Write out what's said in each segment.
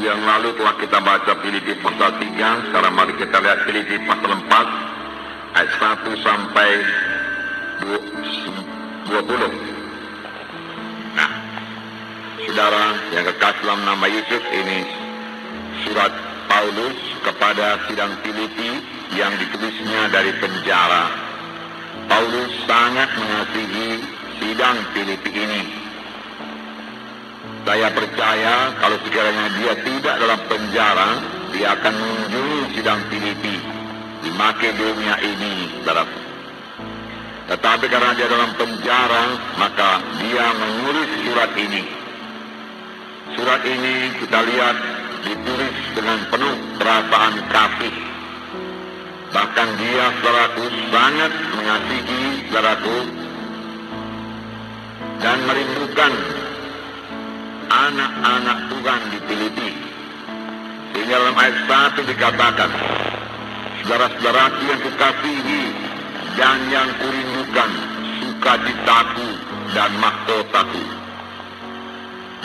Minggu yang lalu telah kita baca Filipi pasal 3, sekarang mari kita lihat Filipi pasal 4, ayat 1 sampai 20. Nah, saudara yang kekasih dalam nama Yesus, ini surat Paulus kepada sidang Filipi yang ditulisnya dari penjara. Paulus sangat mengasihi sidang Filipi ini. Saya percaya kalau sekiranya dia tidak dalam penjara, dia akan mengunjungi sidang Filipi di Makedonia ini, saudara. Tetapi karena dia dalam penjara, maka dia menulis surat ini. Surat ini kita lihat ditulis dengan penuh perasaan kasih. Bahkan dia, saudaraku, sangat mengasihi saudaraku dan merindukan anak-anak Tuhan di Filipi. Sehingga dalam ayat 1 dikatakan, saudara-saudaraku yang kukasihi dan yang kurindukan, sukacitaku dan mahkotaku.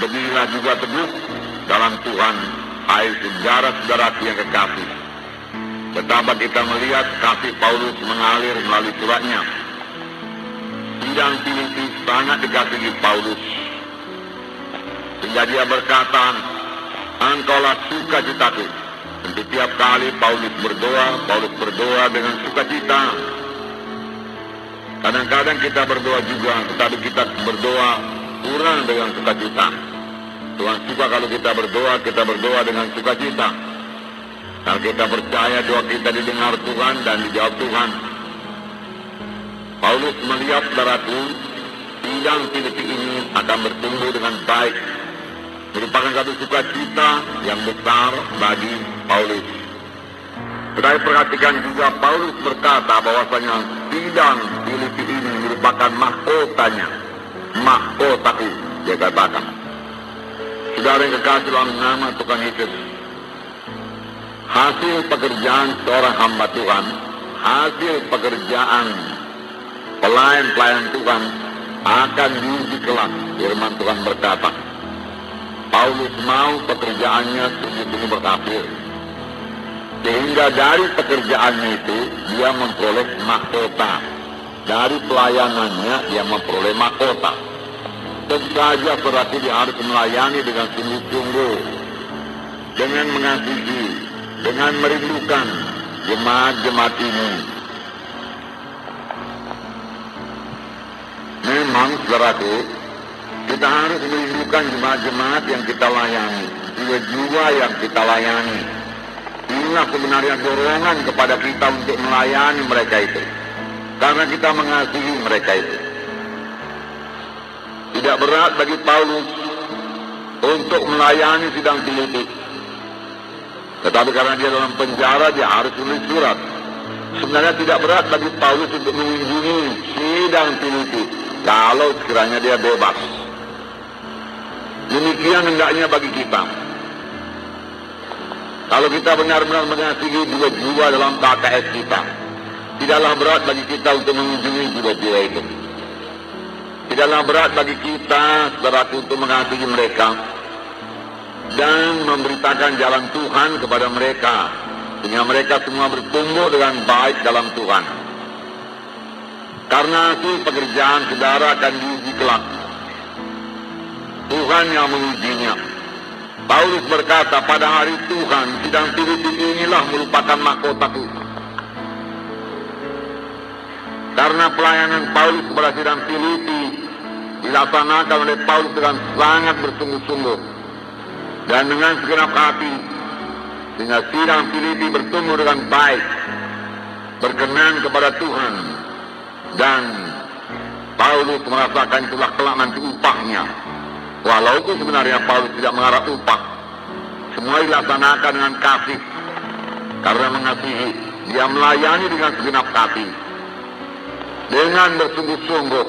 Beginilah juga teguh dalam Tuhan, hai saudara-saudaraku yang kekasih. Betapa kita melihat kasih Paulus mengalir melalui suratnya. Sidang Filipi sangat dikasihi Paulus, sehingga dia berkata, engkaulah sukacitaku. Dan setiap kali Paulus berdoa dengan sukacita. Kadang-kadang kita berdoa juga, tetapi kita berdoa kurang dengan sukacita. Tuhan suka kalau kita berdoa dengan sukacita. Kalau kita percaya doa kita didengar Tuhan dan dijawab Tuhan. Paulus melihat, saudaraku, sidang Filipi ini akan bertumbuh dengan baik. Merupakan satu sukacita yang besar bagi Paulus. Tetapi perhatikan juga Paulus berkata bahwasanya sidang Filipi ini merupakan mahkotanya. Mahkotaku, dia katakan. Saudara yang kekasih dalam nama Tuhan Yesus, hasil pekerjaan seorang hamba Tuhan, hasil pekerjaan pelayan-pelayan Tuhan akan diuji kelak. Firman Tuhan berkata, Paulus mau pekerjaannya sungguh-sungguh berhasil, sehingga dari pekerjaannya itu dia memperoleh mahkota. Dari pelayanannya dia memperoleh mahkota. Tentu saja berarti dia harus melayani dengan sungguh-sungguh, dengan mengasihi, dengan merindukan jemaat-jemaat ini. Memang, saudaraku, kita harus merindukan jemaat-jemaat yang kita layani, jiwa-jiwa yang kita layani. Inilah sebenarnya dorongan kepada kita untuk melayani mereka itu, karena kita mengasihi mereka itu. Tidak berat bagi Paulus untuk melayani sidang Filipi, tetapi karena dia dalam penjara, dia harus menulis surat. Sebenarnya tidak berat bagi Paulus untuk mengunjungi sidang Filipi kalau sekiranya dia bebas. Demikian hendaknya bagi kita. Kalau kita benar-benar mengasihi jiwa-jiwa dalam KKS kita, tidaklah berat bagi kita untuk mengunjungi jiwa-jiwa itu. Tidaklah berat bagi kita, saudaraku, untuk mengasihi mereka dan memberitakan jalan Tuhan kepada mereka, sehingga mereka semua bertumbuh dengan baik dalam Tuhan. Karena hasil pekerjaan saudara akan diuji kelak. Tuhan yang mengujinya. Paulus berkata, pada hari Tuhan, sidang Filipi inilah merupakan mahkotaku. Karena pelayanan Paulus kepada sidang Filipi dilaksanakan oleh Paulus dengan sangat bersungguh-sungguh dan dengan segenap hati, sehingga sidang Filipi bertumbuh dengan baik, berkenan kepada Tuhan, dan Paulus merasakan itulah kelak nanti upahnya. Walaupun sebenarnya Paulus tidak mengharap upah, semua dilaksanakan dengan kasih. Karena mengasihi, dia melayani dengan segenap hati, dengan bersungguh-sungguh.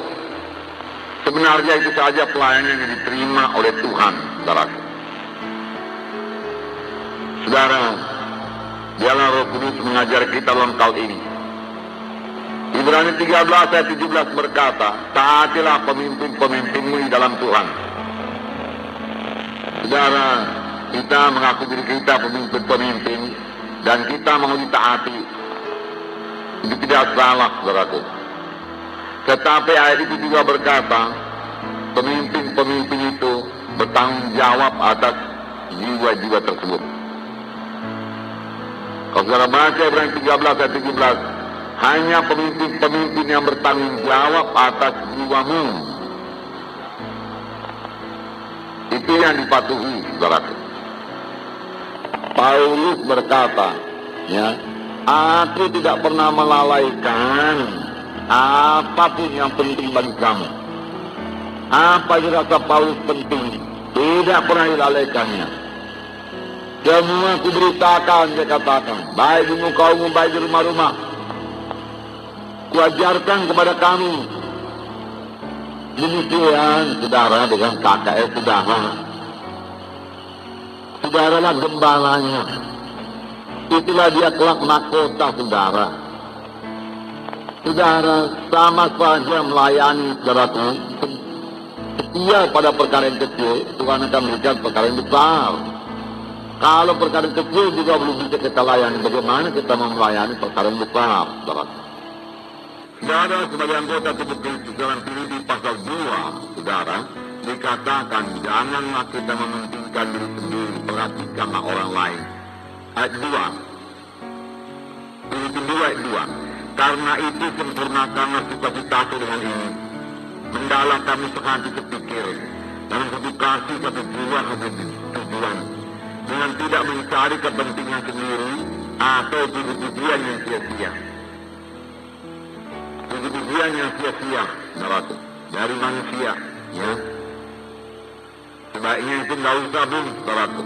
Sebenarnya itu saja pelayanan yang diterima oleh Tuhan, saudaraku. Saudara, biarlah Roh Kudus mengajar kita dalam hal ini. Ibrani 13 ayat 17 berkata, taatilah pemimpin-pemimpinmu di dalam Tuhan. Saudara, kita mengaku diri kita pemimpin-pemimpin dan kita mau ditaati. Itu tidak salah, saudaraku. Tetapi ayat itu juga berkata, pemimpin-pemimpin itu bertanggung jawab atas jiwa-jiwa tersebut. Kalau saudara baca Ibrani 13 ayat 17, hanya pemimpin-pemimpin yang bertanggung jawab atas jiwamu. Itu yang dipatuhi, saudaraku. Paulus berkata, ya, aku tidak pernah melalaikan apapun yang penting bagi kamu. Apa yang dirasa Paulus penting, tidak pernah dilalaikannya. Semua kuberitakan, dia katakan, baik di muka umum, baik di rumah-rumah. Kuajarkan kepada kami. Demikian, saudara, dengan KKS saudara. Saudaralah gembalanya. Itulah dia kelak mahkota, saudara. Saudara sama saja melayani saudaraku. Setia pada perkara yang kecil, Tuhan akan memberikan perkara yang besar. Kalau perkara yang kecil juga belum bisa kita layani, bagaimana kita mau melayani perkara yang besar, saudara? Saudara, sebagai anggota tubuh Kristus dalam Filipi pasal 2, saudara, dikatakan janganlah kita mementingkan diri sendiri, perhatikanlah orang lain. Ayat 2, Filipi 2 ayat 2, karena itu sempurnakanlah sukacitaku dengan ini, mendalam kami sehati sepikir, dalam satu kasih, satu jiwa, satu tujuan, dengan tidak mencari kepentingan sendiri atau tujuan yang sia-sia. Tujuan yang sia-sia, saudaraku, dari manusia, ya. Sebaiknya itu nggak usah, saudaraku.